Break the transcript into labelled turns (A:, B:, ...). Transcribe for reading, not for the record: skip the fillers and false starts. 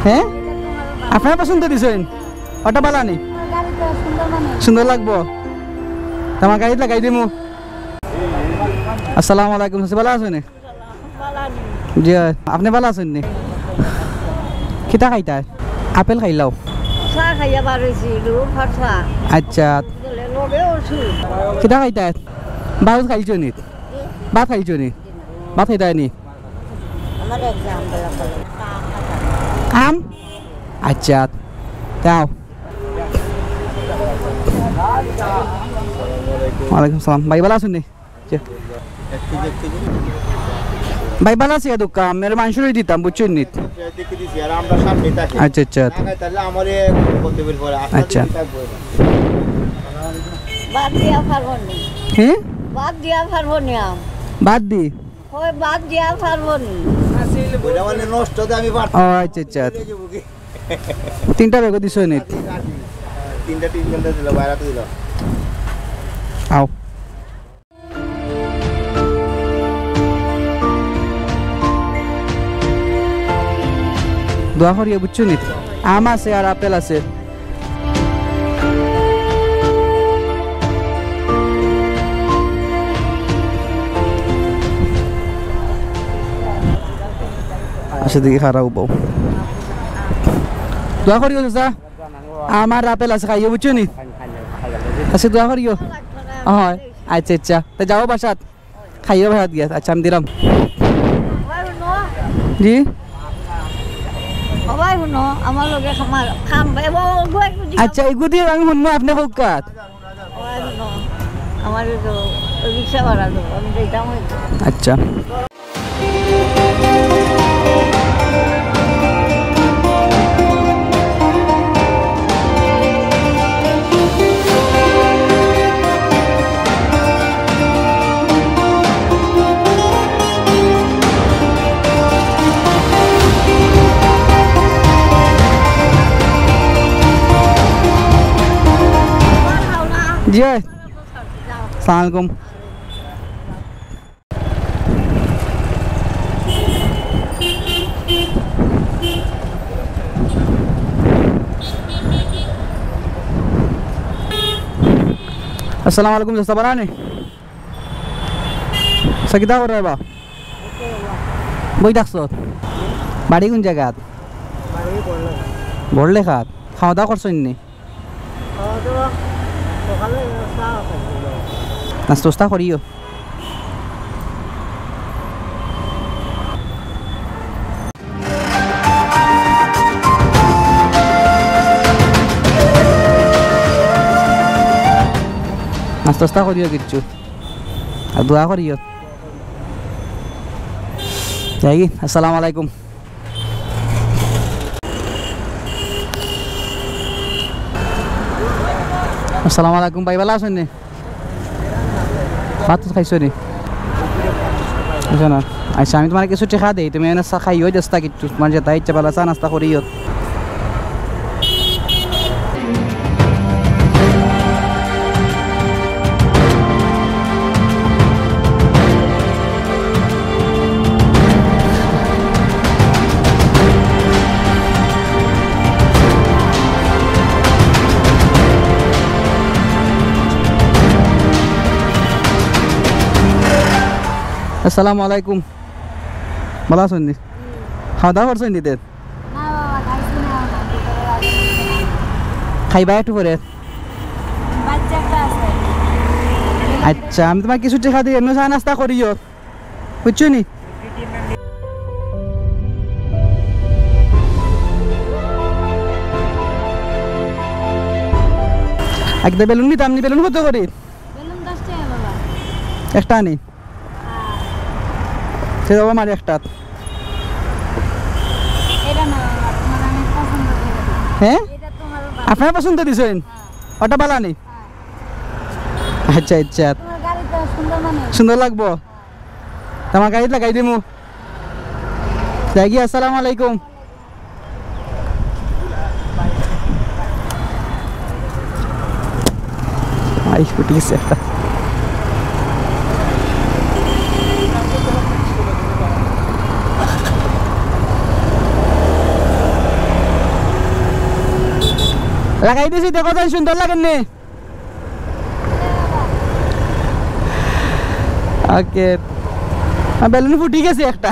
A: হ্যাঁ আপনার পছন্দ দিছেন ওটা বালা নি সুন্দর লাগবো তোমার গাড়ি লাগাই দিমু আসসালামু আলাইকুম ভালো আছেন জি আপনি ভালো আছেন নি কিতা খাইতা আপেল খাইলাও আচ্ছা কিতা খাইতা ভাত খাইছো নি ভাত খাইছো নি ভাত খাইতা নি আম আচ্ছা তাও ওয়ালাইকুম সালাম ভাই ভালো আছেন নি ভাই ভালো আছি দুকা মেরে মাংস লই দিতাম বুঝছেন নি আচ্ছা আচ্ছা আচ্ছা
B: বাদ দিয়া পারবো নি
A: হ্যাঁ
B: বাদ দিয়া পারবো নি
A: বাদ দি
B: ওই বাদ দিয়া পারবো নি
C: ওটা মানে নষ্ট তো আমি পারতাম
A: ও আচ্ছা আচ্ছা তিনটা বেগো দিছো নি
C: তিনটা তিন ঘন্টা দিল বাইরে দিল
A: আও দোয়া করিয়া বুঝছো নি আম আছে আর আপেল আছে আচ্ছা দেখি খারাপ বউ দোয়া করিও চাচা আমার আপেল আছে খাইও বুঝছো নি আচ্ছা দোয়া করিও হয় আচ্ছা আচ্ছা তা যাও বাসাত খাইও বাসাত গিয়া আচ্ছা আমি দিলাম জি
B: সবাই শুনো আমার লগে খাম
A: আচ্ছা এগু দিয়ে আমি শুনবো আপনি হোক কাত
B: সবাই শুনো আমার রিক্সা ভাড়া দেবো আমি যাইতাম হয়তো
A: আচ্ছা জি আসসালামু আলাইকুম अस्सलाम वालेकुम दोस्त बनाने सकिता कर रहे बा বই ডাকছো বাড়ি কোন জায়গাত বড়লে খাত খাওয়া দাওয়া করছো নি নাস্তা করিও নাস্তা করিও কিচ্ছু আর দোয়া করিও যাই আসসালামু আলাইকুম আসসালামু আলাইকুম ভাই ভালো আছেন নি ভাত খাইছো নি বুঝছো না আচ্ছা আমি তোমার কিছু টেকা দেই তুমি নাস্তা খাইও নাস্তা কিচ্ছু তোমার যেটা ইচ্ছা ভালো চা নাস্তা করিও আসসালামু আলাইকুম ভালো আছেন নি খাওয়া দাওয়া করছেন নি তেল খাইবা একটু পরে আচ্ছা আমি তোমার কিছু টেকা দিই এমনি চা নাস্তা করিও বুঝছো নি একটা বেলুন নিতাম নি বেলুন কত করি একটা নি সে বাবা মারি একটা হ্যাঁ আপনার পছন্দ দিছেন ওটা বালা নি আচ্ছা আচ্ছা সুন্দর লাগবো তোমার গাড়ি লাগাই দিমু যাই আসসালামু আলাইকুম আই ফুটি গেছে একটা লাগাই দিছি দেখো তো সুন্দর লাগে নি ওকে বেলুন ফুটি গেছে একটা